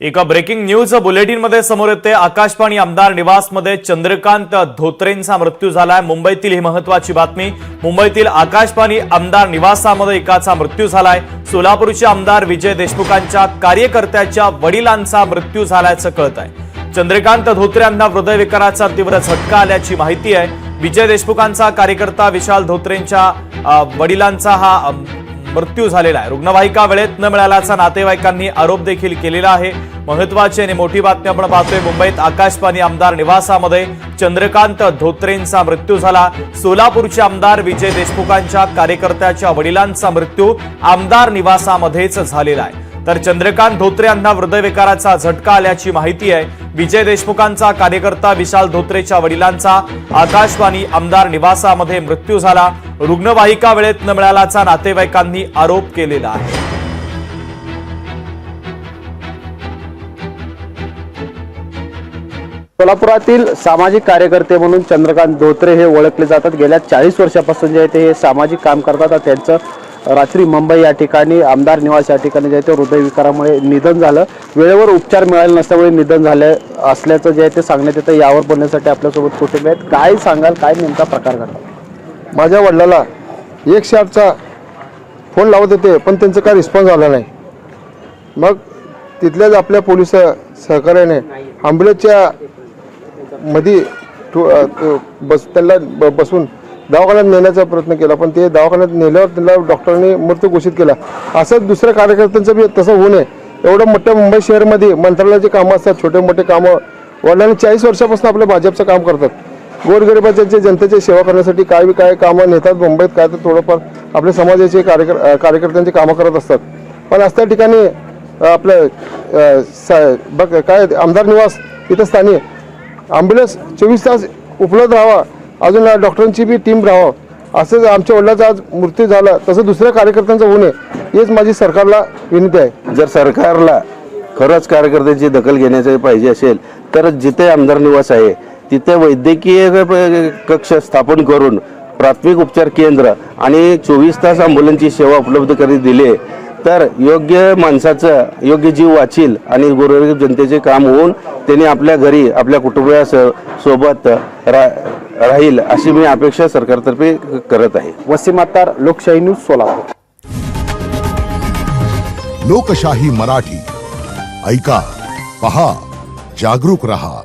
एका breaking news bulletin मध्ये समोर येते। आकाशवाणी आमदार निवासमध्ये चंद्रकांत धोत्रेंचा मृत्यू झालाय। मुंबईतील ही महत्त्वाची बातमी। मुंबईतील आकाशवाणी आमदार निवासामध्ये एकाचा मृत्यू झालाय। सोलापूरचे आमदार विजय देशमुखांच्या कार्यकर्त्याच्या वडिलांचा मृत्यू झाल्याचं कळत आहे। चंद्रकांत धोत्रे यांना हृदयविकाराचा तीव्र झटका आल्याची माहिती आहे। विजय देशमुखांचा कार्यकर्ता विशाल धोत्रेंच्या वडिलांचा हा मृत्यू झालेला आहे। रुग्णवाहिका वेळेत न मिळाल्याचा नातेवाईकांनी आरोप देखील केलेला आहे। महत्त्वाची आणि मोठी बातमी आपण पाहतोय। मुंबईत आकाशवाणी आमदार निवासामध्ये चंद्रकांत धोत्रेंचा मृत्यू झाला। सोलापूरचे आमदार विजय देशमुखांच्या कार्यकर्त्याच्या वडिलांचा मृत्यू आमदार निवासामध्येच झालेला आहे। तर चंद्रकांत धोत्रे यांना हृदयविकाराचा झटका आल्याची माहिती आहे। विजय देशमुखांचा कार्यकर्ता विशाल धोत्रेच्या वडिलांचा आकाशवाणी आमदार निवासामध्ये मृत्यू झाला। रुग्णवाहिका वेळेत न मिळाल्याचा नातेवाईकांनी आरोप केलेला आहे। सोलापुरातील सामाजिक कार्यकर्ते म्हणून चंद्रकांत धोत्रे हे ओळखले जातात। गेल्या 40 वर्षापासून जे ते सामाजिक काम करतात। त्यांचं रात्री मुंबई या ठिकाणी आमदार निवास या ठिकाणी जे ते हृदयविकारामुळे निधन झालं। वेळेवर उपचार मिळाले नसल्यामुळे निधन झाले असल्याचं जे ते सांगण्यात येतं। यावर बोलण्यासाठी आपल्यासोबत कुटुंबीय आहेत। काय सांगाल, काय नेमका प्रकार घडला? माझ्या वडिलाला 108चा फोन लावत होते, पण त्यांचा काय रिस्पॉन्स आला नाही। मग तिथल्याच आपल्या पोलीस सहकार्याने ॲम्ब्युलन्सच्या मध्ये त्यांना बसून दवाखान्यात नेण्याचा प्रयत्न केला, पण ते दवाखान्यात नेल्यावर त्यांना डॉक्टरांनी मृत्यू घोषित केला। असंच दुसऱ्या कार्यकर्त्यांचं बी तसं होऊ नये। एवढं मोठ्या मुंबई शहरमध्ये मंत्रालयाचे कामं असतात, छोटे मोठे कामं। वडिलांनी 40 वर्षापासून आपल्या भाजपचं काम करतात। गोरगरिबांच्या जनतेची सेवा करण्यासाठी काय कामं नेतात मुंबईत, काय तर थोडंफार आपल्या समाजाचे कार्यकर्त्यांची कामं करत असतात। पण आज त्या ठिकाणी आपलं काय आमदार निवास इथं स्थानिक ॲम्ब्युलन्स 24 तास उपलब्ध राहावा, अजून डॉक्टरांची बी टीम राहावं, असंच आमच्या वडिलांचा आज मृत्यू झाला तसं दुसऱ्या कार्यकर्त्यांचं होऊ नये, हेच माझी सरकारला विनंती आहे। जर सरकारला खरंच कार्यकर्त्यांची दखल घेण्याची पाहिजे असेल तर जिथे आमदार निवास आहे तिथे वैद्यकीय कक्ष स्थापन करून प्राथमिक उपचार केंद्र आणि 24 तास ॲम्ब्युलन्सची सेवा उपलब्ध करून दिली तर योग्य माणसाचं योग्य जीव वाचील आणि गोरगरीब जनतेचे काम होऊन त्यांनी आपल्या घरी आपल्या कुटुंबासोबत राहील अशी मी अपेक्षा सरकारतर्फे करत आहे। वसीम अत्तार, लोकशाही न्यूज, सोलापूर। लोकशाही मराठी ऐका, पहा, जागरूक रहा।